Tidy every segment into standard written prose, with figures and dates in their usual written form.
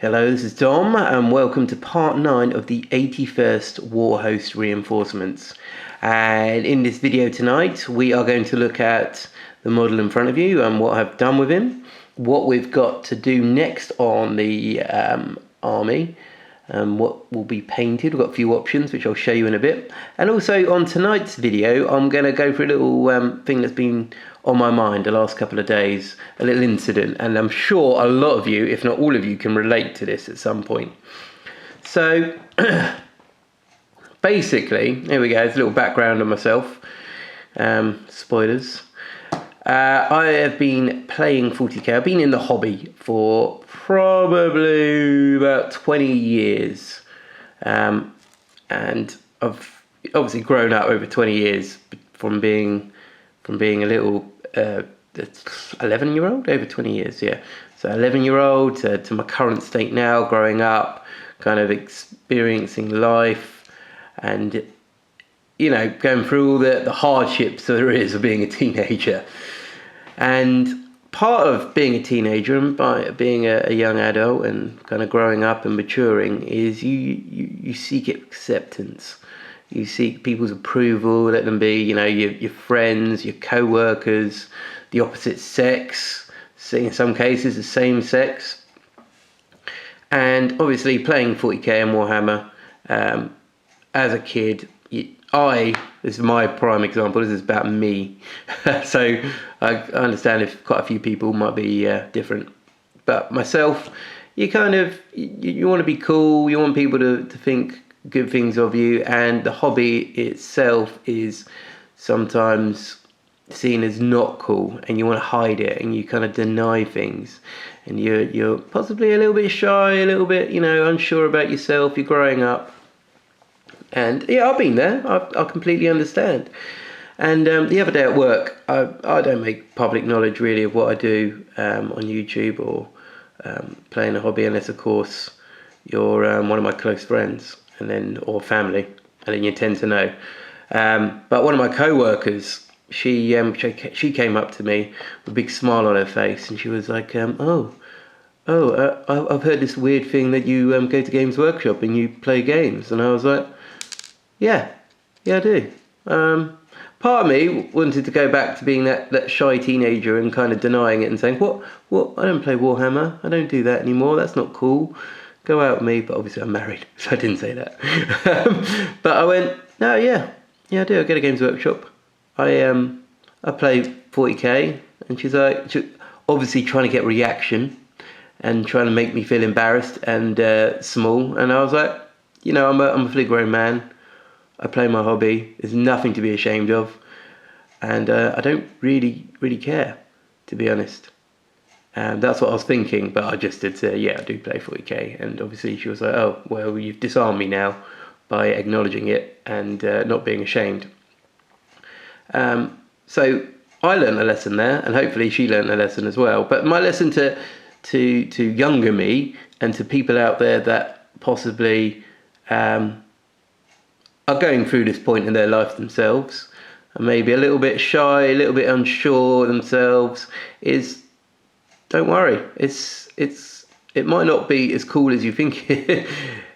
Hello, this is Dom, and welcome to part 9 of the 81st Warhost Reinforcements. And in this video tonight, we are going to look at the model in front of you and what I've done with him, what we've got to do next on the army, what will be painted. We've got a few options, which I'll show you in a bit. And also on tonight's video, I'm going to go for a little thing that's been on my mind the last couple of days, a little incident, and I'm sure a lot of you, if not all of you, can relate to this at some point. So basically, here we go, there's a little background on myself, spoilers. I have been playing 40k. I've been in the hobby for probably about 20 years, and I've obviously grown up over 20 years from being a little 11-year-old, over 20 years, yeah. So 11-year-old to my current state now, growing up, kind of experiencing life, and going through all the hardships there is of being a teenager. And part of being a teenager and by being a young adult and kind of growing up and maturing is you seek acceptance. You seek people's approval, let them be, your friends, your co-workers, the opposite sex, in some cases the same sex. And obviously playing 40k and Warhammer, as a kid, this is my prime example, this is about me. So I understand if quite a few people might be different. But myself, you want to be cool, you want people to think good things of you, and the hobby itself is sometimes seen as not cool, and you want to hide it, and you kind of deny things, and you're possibly a little bit shy, a little bit unsure about yourself. You're growing up, and yeah, I've been there. I completely understand. And the other day at work, I don't make public knowledge really of what I do on YouTube or playing a hobby, unless of course you're one of my close friends or family, and then you tend to know. But one of my co-workers, she came up to me with a big smile on her face, and she was like, I've heard this weird thing that you go to Games Workshop and you play games. And I was like, yeah, I do. Part of me wanted to go back to being that shy teenager and kind of denying it and saying, what, I don't play Warhammer, I don't do that anymore, that's not cool. Go out with me. But obviously I'm married, so I didn't say that. But I went, no, yeah, I do. I go to Games Workshop. I play 40k, and she's like, obviously trying to get reaction and trying to make me feel embarrassed and small. And I was like, I'm a fully grown man. I play my hobby. There's nothing to be ashamed of, and I don't really care, to be honest. That's what I was thinking, but I just did say, yeah, I do play 40k. And obviously she was like, oh, well, you've disarmed me now by acknowledging it and not being ashamed. So I learned a lesson there, and hopefully she learned a lesson as well. But my lesson to younger me and to people out there that possibly are going through this point in their life themselves, and maybe a little bit shy, a little bit unsure themselves, is don't worry. It might not be as cool as you think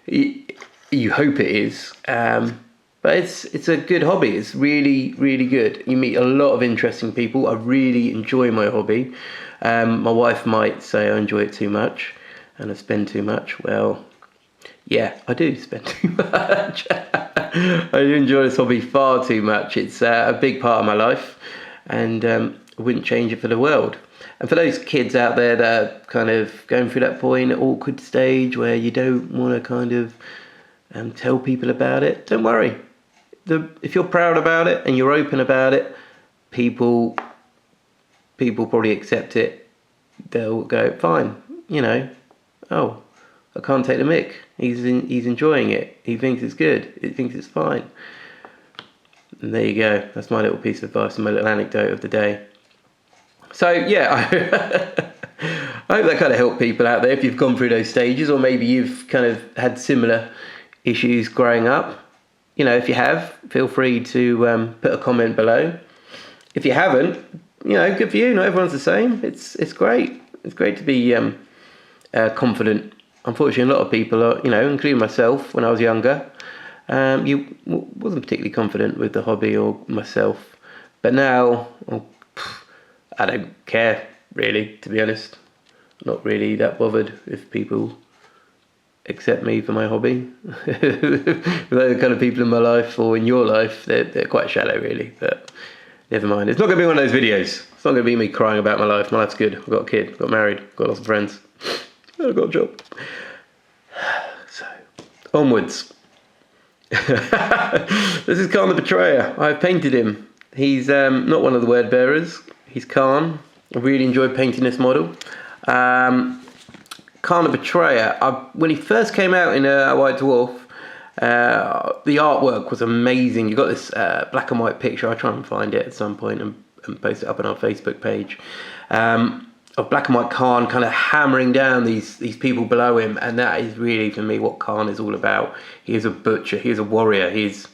you hope it is, but it's a good hobby. It's really good. You meet a lot of interesting people. I really enjoy my hobby. My wife might say I enjoy it too much and I spend too much. Well, yeah, I do spend too much. I do enjoy this hobby far too much. It's a big part of my life, and I wouldn't change it for the world. And for those kids out there that are kind of going through that point, awkward stage where you don't want to kind of tell people about it, don't worry. If you're proud about it and you're open about it, people probably accept it. They'll go, fine, oh, I can't take the mick. He's enjoying it. He thinks it's good. He thinks it's fine. And there you go. That's my little piece of advice and my little anecdote of the day. So yeah, I hope that kind of helped people out there if you've gone through those stages, or maybe you've kind of had similar issues growing up. If you have, feel free to put a comment below. If you haven't, good for you. Not everyone's the same. It's great. It's great to be confident unfortunately, a lot of people are, including myself when I was younger, wasn't particularly confident with the hobby or myself. But now, I don't care really, to be honest. I'm not really that bothered if people accept me for my hobby. The kind of people in my life or in your life, they're quite shallow really, but never mind. It's not going to be one of those videos. It's not going to be me crying about my life. My life's good. I've got a kid, got married, got lots of friends. I've got a job. So, onwards. This is Kharn the Betrayer. I've painted him. He's not one of the word bearers. He's Kharn. I really enjoyed painting this model. Kharn the Betrayer, when he first came out in White Dwarf, the artwork was amazing. You got this black and white picture. I'll try and find it at some point and post it up on our Facebook page. Of black and white Kharn kind of hammering down these people below him, and that is really for me what Kharn is all about. He is a butcher, he is a warrior, he's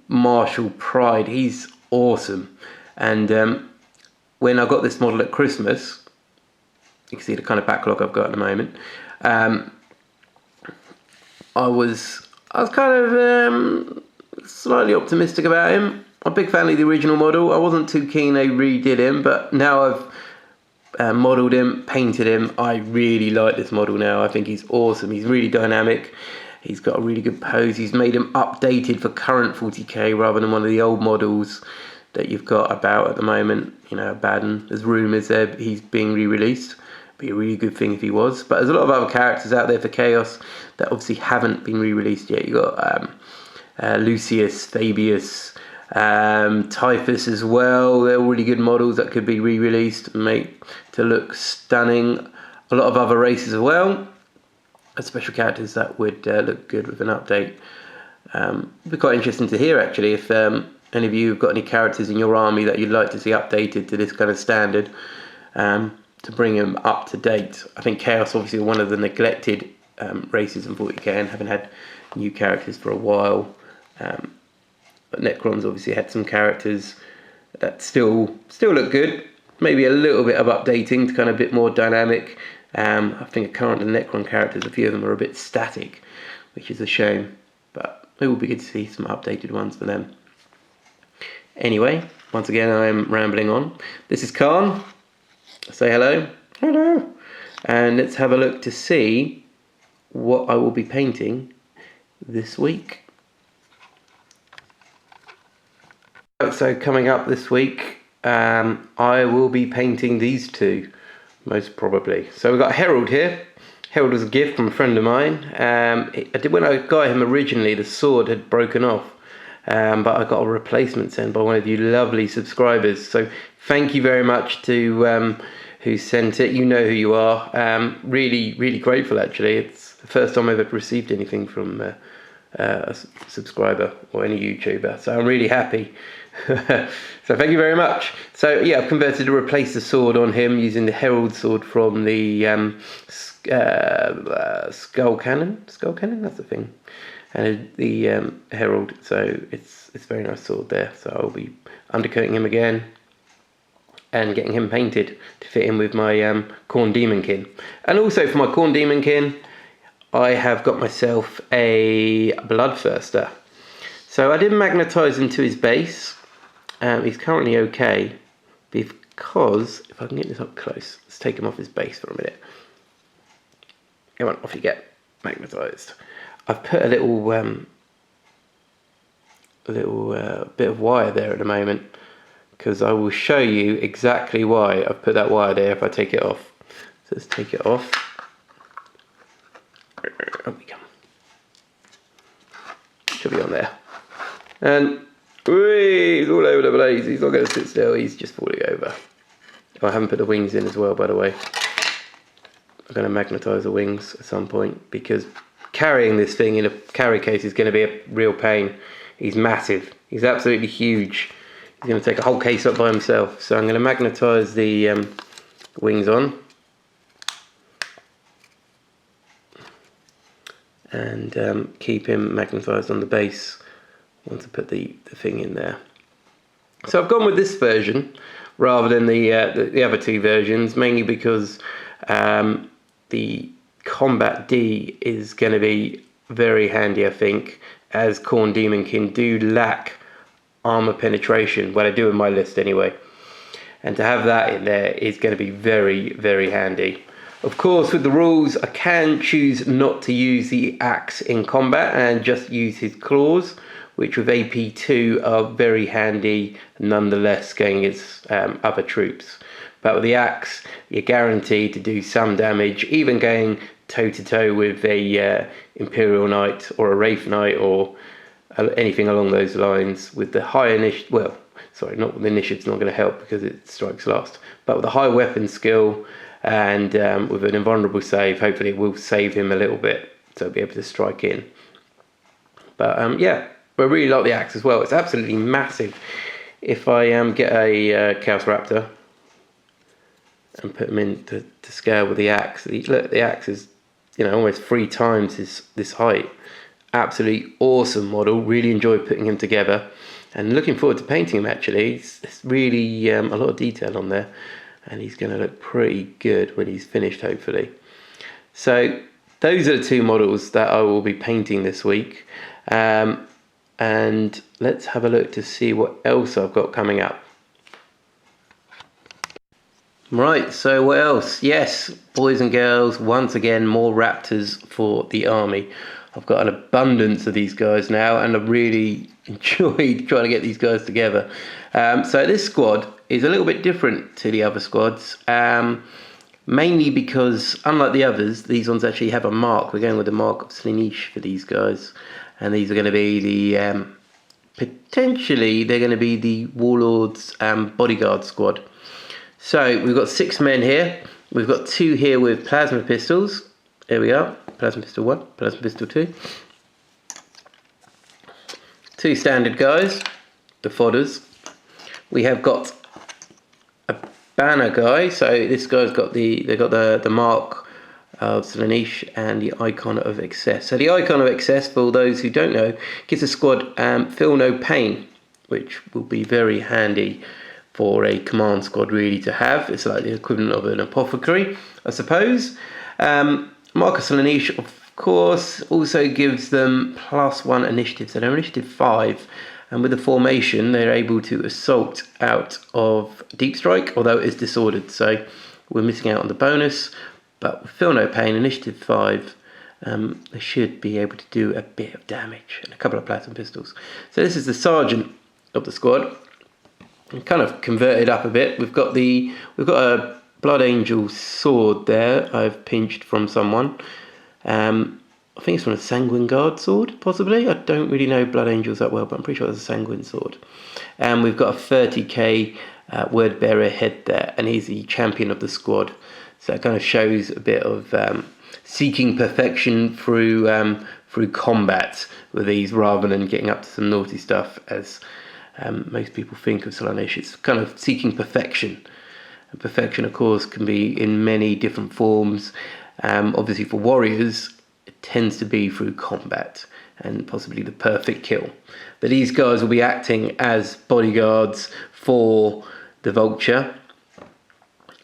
martial pride, he's awesome. And when I got this model at Christmas, you can see the kind of backlog I've got at the moment. I was kind of slightly optimistic about him. I'm a big fan of the original model. I wasn't too keen they redid him, but now I've modelled him, painted him. I really like this model now. I think he's awesome. He's really dynamic. He's got a really good pose. He's made him updated for current 40k rather than one of the old models that you've got about at the moment. Baden. There's rumours there he's being re-released. Be a really good thing if he was. But there's a lot of other characters out there for Chaos that obviously haven't been re-released yet. You've got Lucius, Fabius, Typhus as well. They're all really good models that could be re-released and made to look stunning. A lot of other races as well, special characters that would look good with an update. It'd be quite interesting to hear actually if any of you have got any characters in your army that you'd like to see updated to this kind of standard, to bring them up to date. I think Chaos obviously are one of the neglected races in 40k and haven't had new characters for a while. But Necrons obviously had some characters that still look good. Maybe a little bit of updating to kind of a bit more dynamic. I think current Necron characters, a few of them are a bit static, which is a shame. But it will be good to see some updated ones for them. Anyway, once again I am rambling on. This is Kharn. Say hello. Hello. And let's have a look to see what I will be painting this week. So coming up this week, I will be painting these two, most probably. So we've got Herald here. Herald was a gift from a friend of mine. When I got him originally, the sword had broken off, but I got a replacement sent by one of you lovely subscribers. So thank you very much to who sent it. You know who you are. Really, really grateful actually. It's the first time I've ever received anything from a subscriber or any YouTuber. So I'm really happy. So thank you very much. So yeah, I've converted to replace the sword on him using the Herald sword from the Skull Cannon, that's the thing, and the Herald. So it's a very nice sword there. So I'll be undercoating him again and getting him painted to fit in with my Kharn Demonkin. And also for my Kharn Demonkin, I have got myself a Bloodthirster. So I didn't magnetise him to his base. He's currently okay because, if I can get this up close, let's take him off his base for a minute. Come on, off you get, magnetised. I've put a little bit of wire there at the moment, because I will show you exactly why I've put that wire there if I take it off. So let's take it off. Up we come. Should be on there. And he's all over the place. He's not going to sit still. He's just falling over. I haven't put the wings in as well, by the way. I'm going to magnetise the wings at some point, because carrying this thing in a carry case is going to be a real pain. He's massive. He's absolutely huge. He's going to take a whole case up by himself. So I'm going to magnetise the wings on. And keep him magnetised on the base once I put the thing in there. So I've gone with this version rather than the other two versions, mainly because the Combat D is going to be very handy, I think, as Kharn Demonkin do lack armor penetration. Well, I do in my list anyway. And to have that in there is going to be very, very handy. Of course, with the rules, I can choose not to use the axe in combat and just use his claws, which with AP2 are very handy nonetheless going against other troops. But with the axe, you're guaranteed to do some damage, even going toe-to-toe with a Imperial Knight or a Wraith Knight or anything along those lines. With the high initiative, well, sorry, not the initiative's not going to help because it strikes last, but with a high weapon skill and with an invulnerable save, hopefully it will save him a little bit, so he'll be able to strike in. But yeah, I really like the axe as well. It's absolutely massive. If I get a Chaos Raptor and put him in to scale with the axe, look, the axe is, you know, almost 3 times this height. Absolutely awesome model. Really enjoyed putting him together and looking forward to painting him. Actually, it's really a lot of detail on there, and he's going to look pretty good when he's finished, hopefully. So those are the 2 models that I will be painting this week, and let's have a look to see what else I've got coming up. Right, so what else? Yes, boys and girls, once again, more Raptors for the army. I've got an abundance of these guys now, and I've really enjoyed trying to get these guys together. So this squad is a little bit different to the other squads, mainly because, unlike the others, these ones actually have a mark. We're going with the mark of Slaanesh for these guys, and these are going to be the, potentially, they're going to be the Warlord's bodyguard squad. So we've got 6 men here. We've got 2 here with plasma pistols. There we are. Plasma pistol 1, plasma pistol 2. 2 standard guys, the fodders. We have got a banner guy. So this guy's got the mark of Slaanesh and the icon of excess. So the icon of excess, for those who don't know, gives the squad feel no pain, which will be very handy for a command squad really to have. It's like the equivalent of an apothecary, I suppose. Mark of Slaanesh, of course, also gives them +1 initiative. So they're initiative 5, and with the formation, they're able to assault out of deep strike, although it is disordered. So we're missing out on the bonus, but with feel no pain, initiative 5, they should be able to do a bit of damage and a couple of plasma pistols. So this is the sergeant of the squad. Kind of converted up a bit. We've got a Blood Angel sword there. I've pinched from someone. I think it's from a Sanguine Guard sword, possibly. I don't really know Blood Angels that well, but I'm pretty sure it's a Sanguine sword. And we've got a 30k word bearer head there, and he's the champion of the squad. So it kind of shows a bit of seeking perfection through combat with these, rather than getting up to some naughty stuff as most people think of Slaanesh. It's kind of seeking perfection. And perfection, of course, can be in many different forms. Obviously, for warriors, it tends to be through combat and possibly the perfect kill. But these guys will be acting as bodyguards for the Vulture.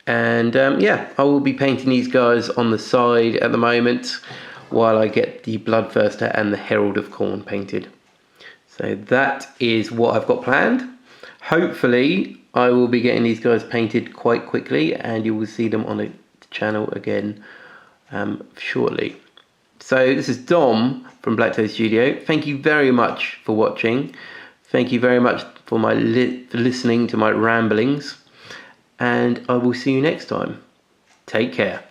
And yeah, I will be painting these guys on the side at the moment while I get the Bloodthirster and the Herald of Kharn painted. So that is what I've got planned. Hopefully I will be getting these guys painted quite quickly, and you will see them on the channel again shortly. So this is Dom from BlackToad Studio. Thank you very much for watching. Thank you very much for listening to my ramblings, and I will see you next time. Take care.